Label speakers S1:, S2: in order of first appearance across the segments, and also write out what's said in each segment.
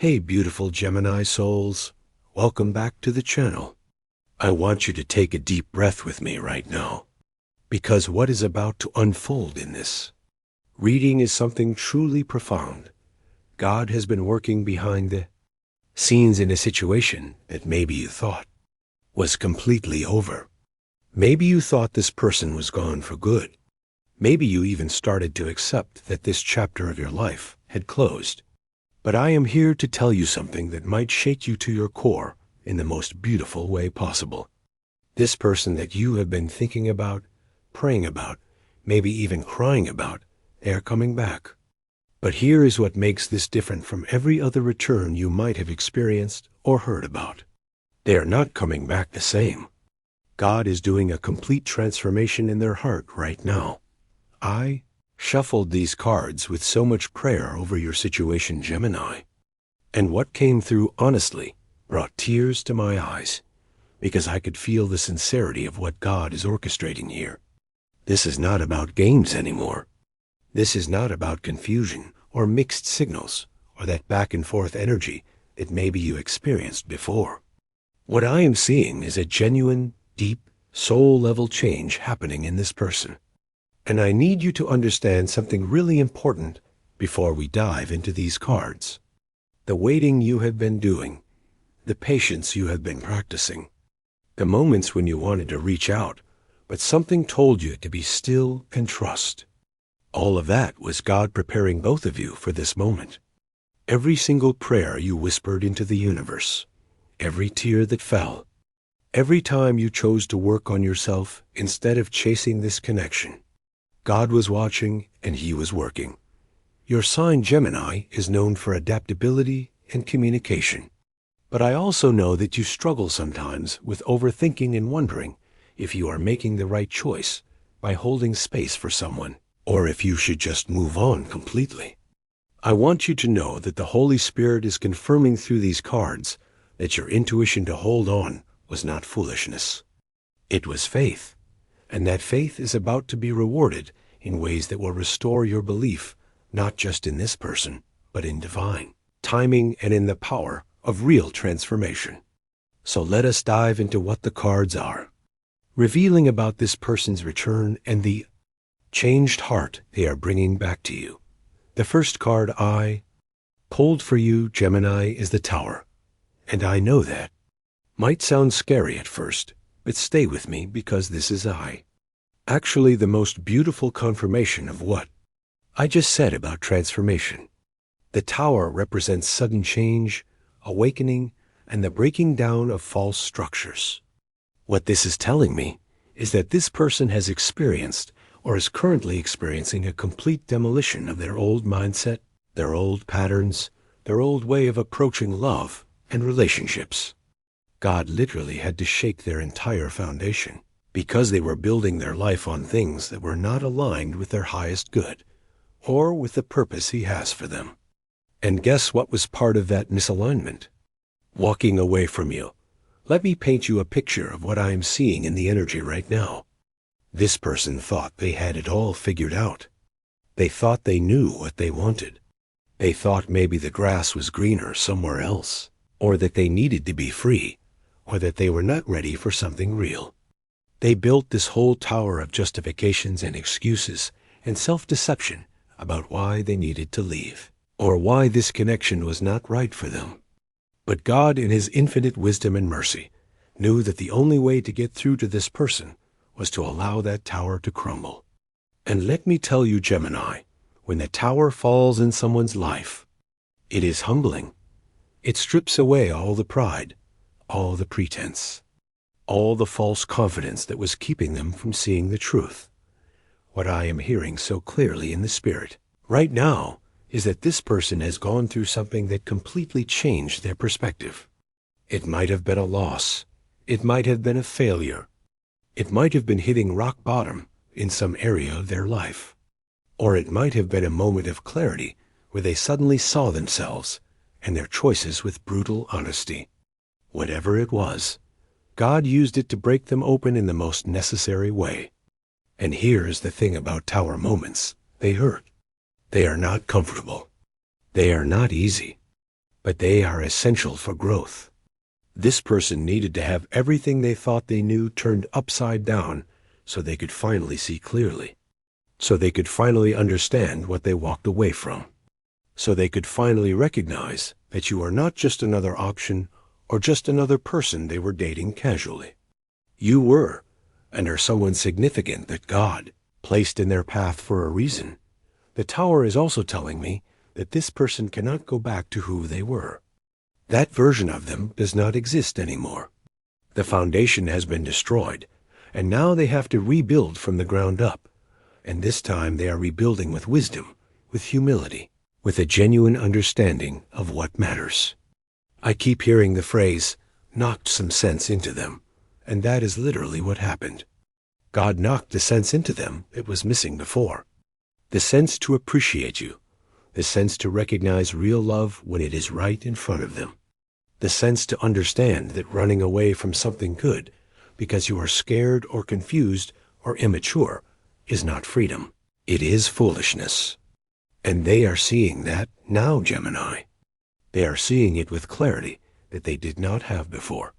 S1: Hey beautiful Gemini souls, welcome back to the channel. I want you to take a deep breath with me right now, because what is about to unfold in this reading is something truly profound. God has been working behind the scenes in a situation that maybe you thought was completely over. Maybe you thought this person was gone for good. Maybe you even started to accept that this chapter of your life had closed. But I am here to tell you something that might shake you to your core in the most beautiful way possible. This person that you have been thinking about, praying about, maybe even crying about, they are coming back. But here is what makes this different from every other return you might have experienced or heard about. They are not coming back the same. God is doing a complete transformation in their heart right now. I shuffled these cards with so much prayer over your situation, Gemini. And what came through honestly brought tears to my eyes, because I could feel the sincerity of what God is orchestrating here. This is not about games anymore. This is not about confusion or mixed signals or that back and forth energy that maybe you experienced before. What I am seeing is a genuine, deep, soul-level change happening in this person. And I need you to understand something really important before we dive into these cards. The waiting you have been doing, the patience you have been practicing, the moments when you wanted to reach out, but something told you to be still and trust. All of that was God preparing both of you for this moment. Every single prayer you whispered into the universe, every tear that fell, every time you chose to work on yourself instead of chasing this connection, God was watching and He was working. Your sign, Gemini, is known for adaptability and communication. But I also know that you struggle sometimes with overthinking and wondering if you are making the right choice by holding space for someone, or if you should just move on completely. I want you to know that the Holy Spirit is confirming through these cards that your intuition to hold on was not foolishness. It was faith. And that faith is about to be rewarded in ways that will restore your belief, not just in this person, but in divine timing and in the power of real transformation. So let us dive into what the cards are, revealing about this person's return and the changed heart they are bringing back to you. The first card I pulled for you, Gemini, is the Tower. And I know that might sound scary at first, but stay with me because this is actually the most beautiful confirmation of what I just said about transformation. The Tower represents sudden change, awakening, and the breaking down of false structures. What this is telling me is that this person has experienced or is currently experiencing a complete demolition of their old mindset, their old patterns, their old way of approaching love and relationships. God literally had to shake their entire foundation because they were building their life on things that were not aligned with their highest good or with the purpose He has for them. And guess what was part of that misalignment? Walking away from you. Let me paint you a picture of what I am seeing in the energy right now. This person thought they had it all figured out. They thought they knew what they wanted. They thought maybe the grass was greener somewhere else, or that they needed to be free, or that they were not ready for something real. They built this whole tower of justifications and excuses and self-deception about why they needed to leave, or why this connection was not right for them. But God, in His infinite wisdom and mercy, knew that the only way to get through to this person was to allow that tower to crumble. And let me tell you, Gemini, when the tower falls in someone's life, it is humbling. It strips away all the pride, all the pretense, all the false confidence that was keeping them from seeing the truth. What I am hearing so clearly in the spirit right now is that this person has gone through something that completely changed their perspective. It might have been a loss. It might have been a failure. It might have been hitting rock bottom in some area of their life. Or it might have been a moment of clarity where they suddenly saw themselves and their choices with brutal honesty. Whatever it was, God used it to break them open in the most necessary way. And here's the thing about tower moments. They hurt. They are not comfortable. They are not easy. but they are essential for growth. This person needed to have everything they thought they knew turned upside down so they could finally see clearly, so they could finally understand what they walked away from, so they could finally recognize that you are not just another option or just another person they were dating casually. You were, and are someone significant that God placed in their path for a reason. The tower is also telling me that this person cannot go back to who they were. That version of them does not exist anymore. The foundation has been destroyed, and now they have to rebuild from the ground up. And this time they are rebuilding with wisdom, with humility, with a genuine understanding of what matters. I keep hearing the phrase, knocked some sense into them, and that is literally what happened. God knocked the sense into them that was missing before. The sense to appreciate you, the sense to recognize real love when it is right in front of them, the sense to understand that running away from something good because you are scared or confused or immature is not freedom. It is foolishness. And they are seeing that now, Gemini. They are seeing it with clarity that they did not have before.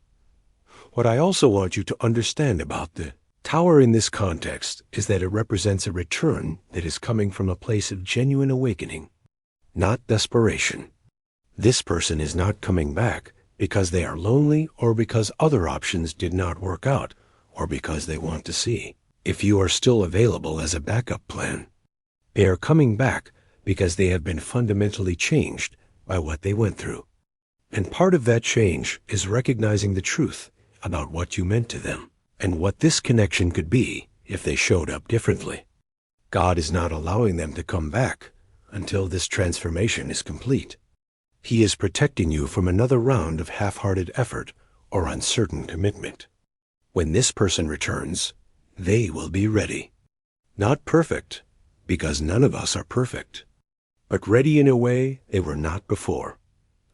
S1: What I also want you to understand about the tower in this context is that it represents a return that is coming from a place of genuine awakening, not desperation. This person is not coming back because they are lonely or because other options did not work out or because they want to see if you are still available as a backup plan. They are coming back because they have been fundamentally changed by what they went through. And part of that change is recognizing the truth about what you meant to them and what this connection could be if they showed up differently. God is not allowing them to come back until this transformation is complete. He is protecting you from another round of half-hearted effort or uncertain commitment. When this person returns, they will be ready. Not perfect, because none of us are perfect, but ready in a way they were not before.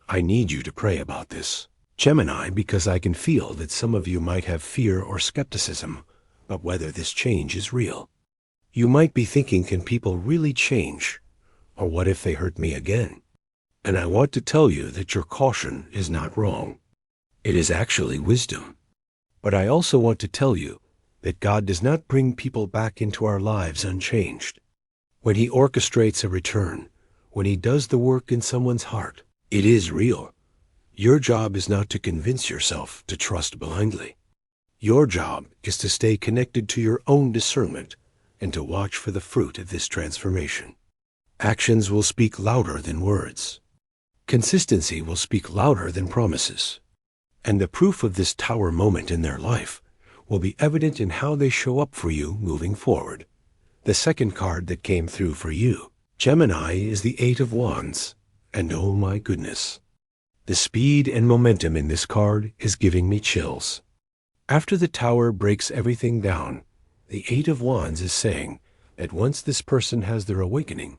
S1: I need you to pray about this, Gemini, because I can feel that some of you might have fear or skepticism about whether this change is real. You might be thinking, can people really change? Or what if they hurt me again? And I want to tell you that your caution is not wrong. It is actually wisdom. But I also want to tell you that God does not bring people back into our lives unchanged. When He orchestrates a return, when He does the work in someone's heart, it is real. Your job is not to convince yourself to trust blindly. Your job is to stay connected to your own discernment and to watch for the fruit of this transformation. Actions will speak louder than words. Consistency will speak louder than promises. And the proof of this tower moment in their life will be evident in how they show up for you moving forward. The second card that came through for you, Gemini, is the Eight of Wands. And oh my goodness, the speed and momentum in this card is giving me chills. After the tower breaks everything down, the Eight of Wands is saying that once this person has their awakening,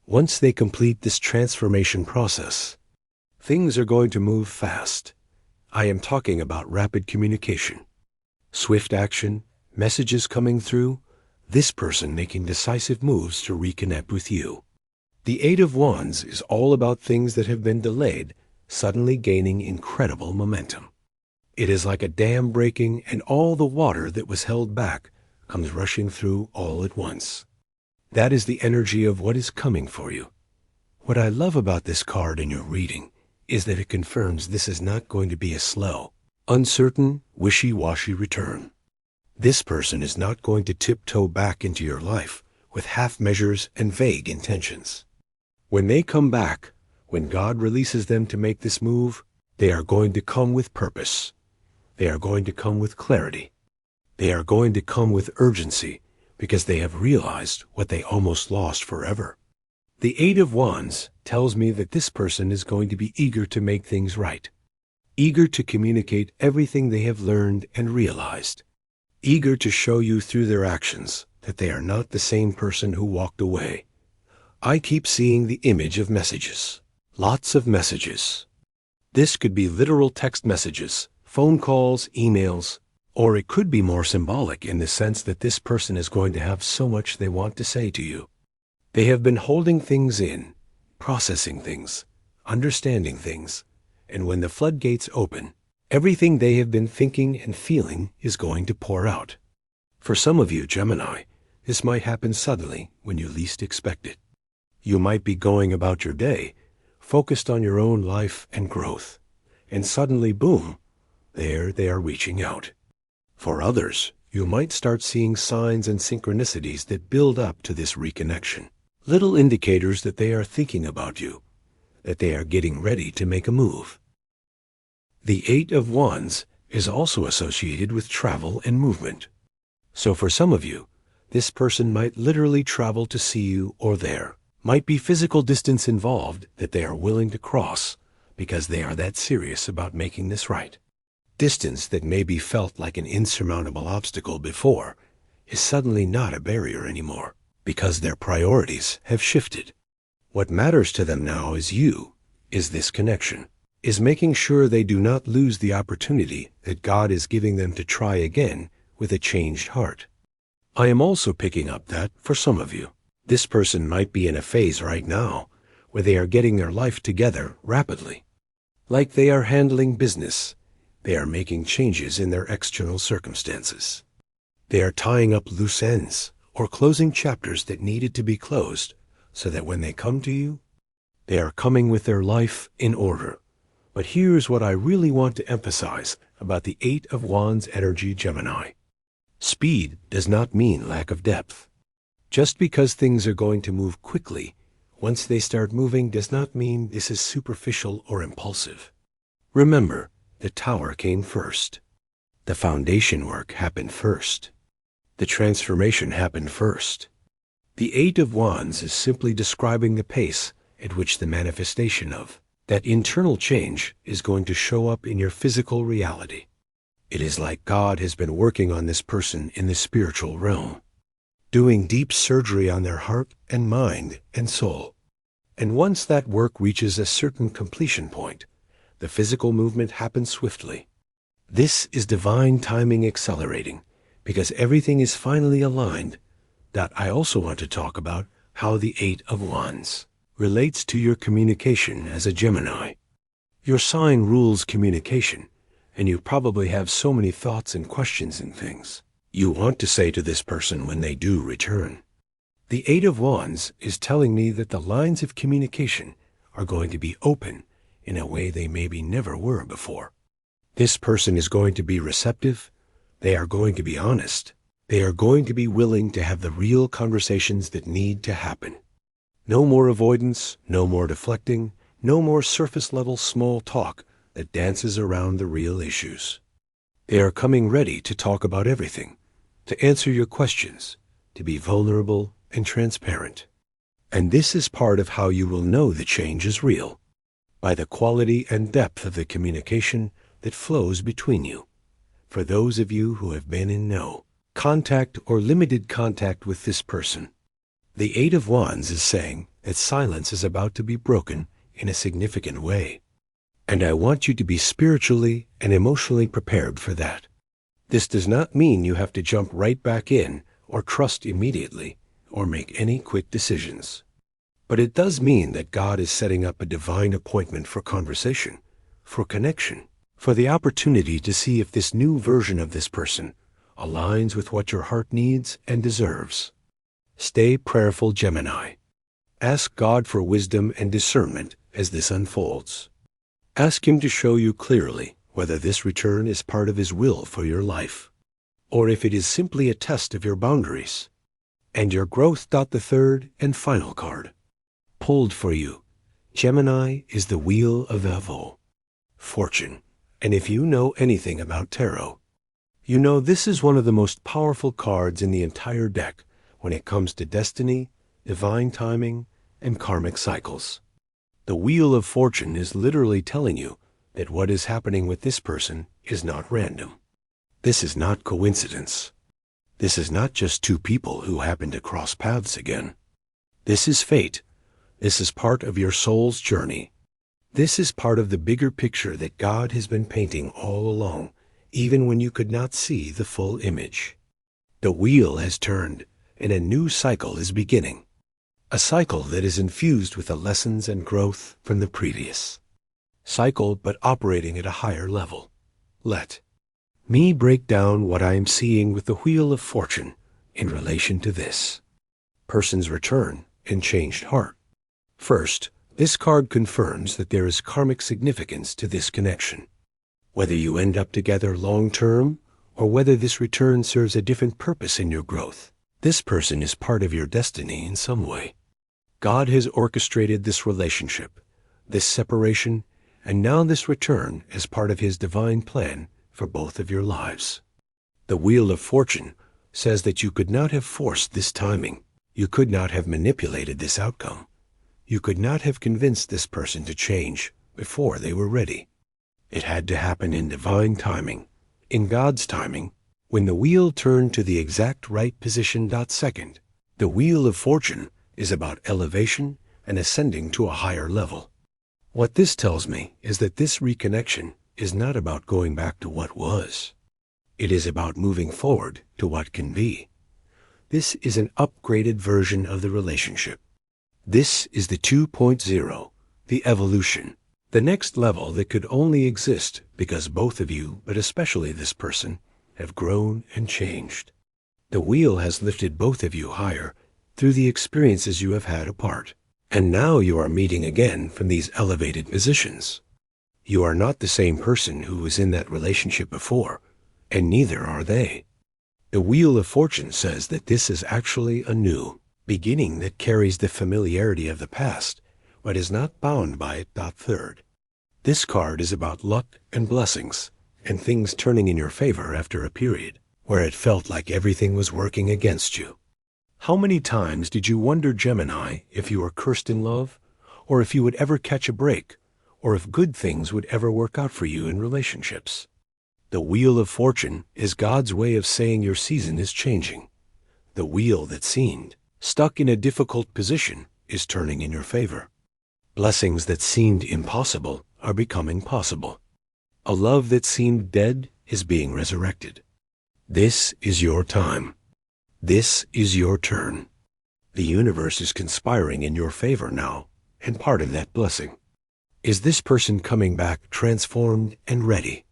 S1: once they complete this transformation process, things are going to move fast. I am talking about rapid communication, swift action, messages coming through, this person making decisive moves to reconnect with you. The Eight of Wands is all about things that have been delayed suddenly gaining incredible momentum. It is like a dam breaking and all the water that was held back comes rushing through all at once. That is the energy of what is coming for you. What I love about this card in your reading is that it confirms this is not going to be a slow, uncertain, wishy-washy return. This person is not going to tiptoe back into your life with half measures and vague intentions. When they come back, when God releases them to make this move, they are going to come with purpose. They are going to come with clarity. They are going to come with urgency because they have realized what they almost lost forever. The Eight of Wands tells me that this person is going to be eager to make things right, eager to communicate everything they have learned and realized, eager to show you through their actions that they are not the same person who walked away. I keep seeing the image of messages, lots of messages. This could be literal text messages, phone calls, emails, or it could be more symbolic in the sense that this person is going to have so much they want to say to you. They have been holding things in, processing things, understanding things, and when the floodgates open, everything they have been thinking and feeling is going to pour out. For some of you, Gemini, this might happen suddenly when you least expect it. You might be going about your day, focused on your own life and growth, and suddenly, boom, there they are reaching out. For others, you might start seeing signs and synchronicities that build up to this reconnection. Little indicators that they are thinking about you, that they are getting ready to make a move. The Eight of Wands is also associated with travel and movement. So for some of you, this person might literally travel to see you, or there might be physical distance involved that they are willing to cross because they are that serious about making this right. Distance that maybe felt like an insurmountable obstacle before is suddenly not a barrier anymore because their priorities have shifted. What matters to them now is you, is this connection, is making sure they do not lose the opportunity that God is giving them to try again with a changed heart. I am also picking up that, for some of you, this person might be in a phase right now where they are getting their life together rapidly. Like they are handling business, they are making changes in their external circumstances. They are tying up loose ends or closing chapters that needed to be closed so that when they come to you, they are coming with their life in order. But here's what I really want to emphasize about the Eight of Wands energy, Gemini. Speed does not mean lack of depth. Just because things are going to move quickly, once they start moving does not mean this is superficial or impulsive. Remember, the tower came first. The foundation work happened first. The transformation happened first. The Eight of Wands is simply describing the pace at which the manifestation of that internal change is going to show up in your physical reality. It is like God has been working on this person in the spiritual realm, doing deep surgery on their heart and mind and soul. And once that work reaches a certain completion point, the physical movement happens swiftly. This is divine timing accelerating because everything is finally aligned. That I also want to talk about how the Eight of Wands relates to your communication as a Gemini. Your sign rules communication, and you probably have so many thoughts and questions and things you want to say to this person when they do return. The Eight of Wands is telling me that the lines of communication are going to be open in a way they maybe never were before. This person is going to be receptive. They are going to be honest. They are going to be willing to have the real conversations that need to happen. No more avoidance, no more deflecting, no more surface-level small talk that dances around the real issues. They are coming ready to talk about everything, to answer your questions, to be vulnerable and transparent. And this is part of how you will know the change is real, by the quality and depth of the communication that flows between you. For those of you who have been in no contact or limited contact with this person, the Eight of Wands is saying that silence is about to be broken in a significant way. And I want you to be spiritually and emotionally prepared for that. This does not mean you have to jump right back in or trust immediately or make any quick decisions. But it does mean that God is setting up a divine appointment for conversation, for connection, for the opportunity to see if this new version of this person aligns with what your heart needs and deserves. Stay prayerful, Gemini. Ask God for wisdom and discernment as this unfolds. Ask Him to show you clearly whether this return is part of His will for your life, or if it is simply a test of your boundaries and your growth. The third and final card pulled for you, Gemini, is the Wheel of Evo, Fortune. And if you know anything about tarot, you know this is one of the most powerful cards in the entire deck when it comes to destiny, divine timing, and karmic cycles. The Wheel of Fortune is literally telling you that what is happening with this person is not random. This is not coincidence. This is not just two people who happen to cross paths again. This is fate. This is part of your soul's journey. This is part of the bigger picture that God has been painting all along, even when you could not see the full image. The wheel has turned, and a new cycle is beginning. A cycle that is infused with the lessons and growth from the previous cycle, but operating at a higher level. Let me break down what I am seeing with the Wheel of Fortune in relation to this person's return and changed heart. First, this card confirms that there is karmic significance to this connection. Whether you end up together long-term or whether this return serves a different purpose in your growth, this person is part of your destiny in some way. God has orchestrated this relationship, this separation, and now this return as part of His divine plan for both of your lives. The Wheel of Fortune says that you could not have forced this timing. You could not have manipulated this outcome. You could not have convinced this person to change before they were ready. It had to happen in divine timing, in God's timing, when the wheel turned to the exact right position. Second, the Wheel of Fortune is about elevation and ascending to a higher level. What this tells me is that this reconnection is not about going back to what was. It is about moving forward to what can be. This is an upgraded version of the relationship. This is the 2.0, the evolution, the next level that could only exist because both of you, but especially this person, have grown and changed. The wheel has lifted both of you higher through the experiences you have had apart. And now you are meeting again from these elevated positions. You are not the same person who was in that relationship before, and neither are they. The Wheel of Fortune says that this is actually a new beginning that carries the familiarity of the past, but is not bound by it. Third, this card is about luck and blessings, and things turning in your favor after a period where it felt like everything was working against you. How many times did you wonder, Gemini, if you were cursed in love, or if you would ever catch a break, or if good things would ever work out for you in relationships? The Wheel of Fortune is God's way of saying your season is changing. The wheel that seemed stuck in a difficult position is turning in your favor. Blessings that seemed impossible are becoming possible. A love that seemed dead is being resurrected. This is your time. This is your turn. The universe is conspiring in your favor now, and part of that blessing is this person coming back transformed and ready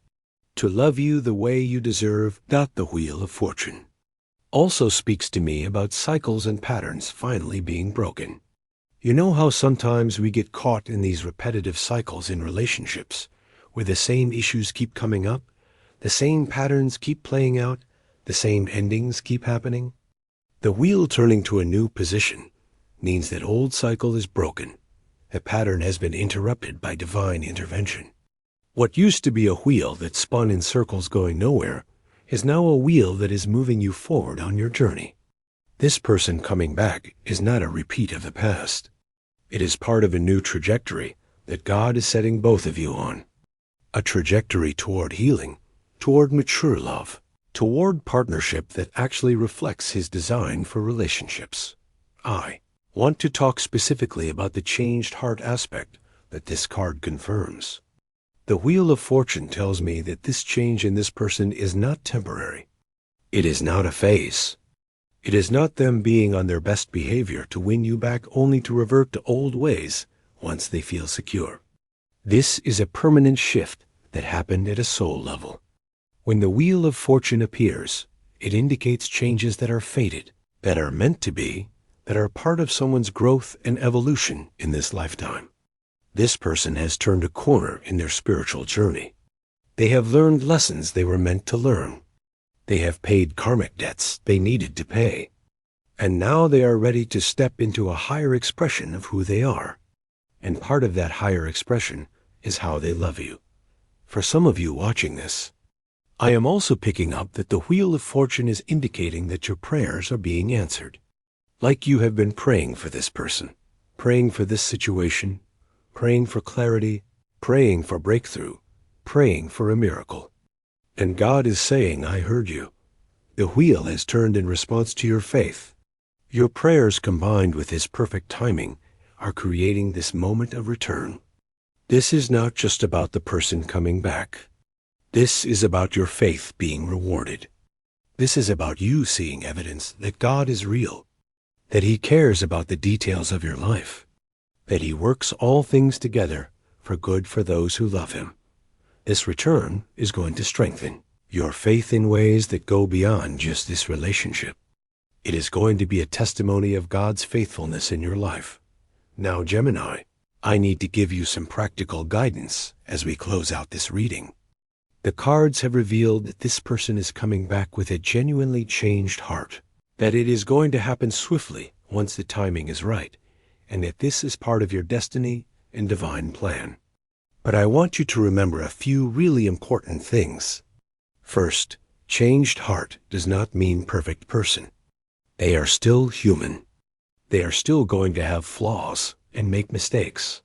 S1: to love you the way you deserve. The Wheel of Fortune also speaks to me about cycles and patterns finally being broken. You know how sometimes we get caught in these repetitive cycles in relationships, where the same issues keep coming up, the same patterns keep playing out, the same endings keep happening? The wheel turning to a new position means that old cycle is broken. A pattern has been interrupted by divine intervention. What used to be a wheel that spun in circles going nowhere is now a wheel that is moving you forward on your journey. This person coming back is not a repeat of the past. It is part of a new trajectory that God is setting both of you on. A trajectory toward healing, toward mature love, toward partnership that actually reflects His design for relationships. I want to talk specifically about the changed heart aspect that this card confirms. The Wheel of Fortune tells me that this change in this person is not temporary. It is not a phase. It is not them being on their best behavior to win you back only to revert to old ways once they feel secure. This is a permanent shift that happened at a soul level. When the Wheel of Fortune appears, it indicates changes that are fated, that are meant to be, that are part of someone's growth and evolution in this lifetime. This person has turned a corner in their spiritual journey. They have learned lessons they were meant to learn. They have paid karmic debts they needed to pay. And now they are ready to step into a higher expression of who they are. And part of that higher expression is how they love you. For some of you watching this, I am also picking up that the Wheel of Fortune is indicating that your prayers are being answered. Like you have been praying for this person, praying for this situation, praying for clarity, praying for breakthrough, praying for a miracle. And God is saying, I heard you. The wheel has turned in response to your faith. Your prayers combined with His perfect timing are creating this moment of return. This is not just about the person coming back. This is about your faith being rewarded. This is about you seeing evidence that God is real. that He cares about the details of your life, that He works all things together for good for those who love Him. This return is going to strengthen your faith in ways that go beyond just this relationship. It is going to be a testimony of God's faithfulness in your life. Now, Gemini, I need to give you some practical guidance as we close out this reading. The cards have revealed that this person is coming back with a genuinely changed heart, that it is going to happen swiftly once the timing is right, and that this is part of your destiny and divine plan. But I want you to remember a few really important things. First, changed heart does not mean perfect person. They are still human. They are still going to have flaws and make mistakes.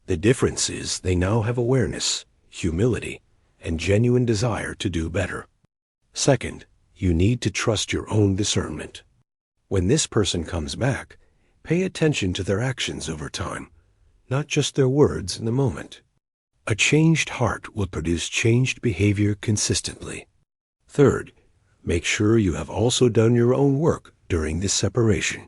S1: The difference is they now have awareness, humility, and genuine desire to do better. Second, you need to trust your own discernment. When this person comes back, pay attention to their actions over time, not just their words in the moment. A changed heart will produce changed behavior consistently. Third, make sure you have also done your own work during this separation.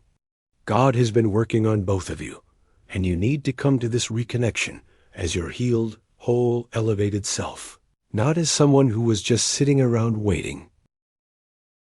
S1: God has been working on both of you, and you need to come to this reconnection as your healed, whole, elevated self, not as someone who was just sitting around waiting.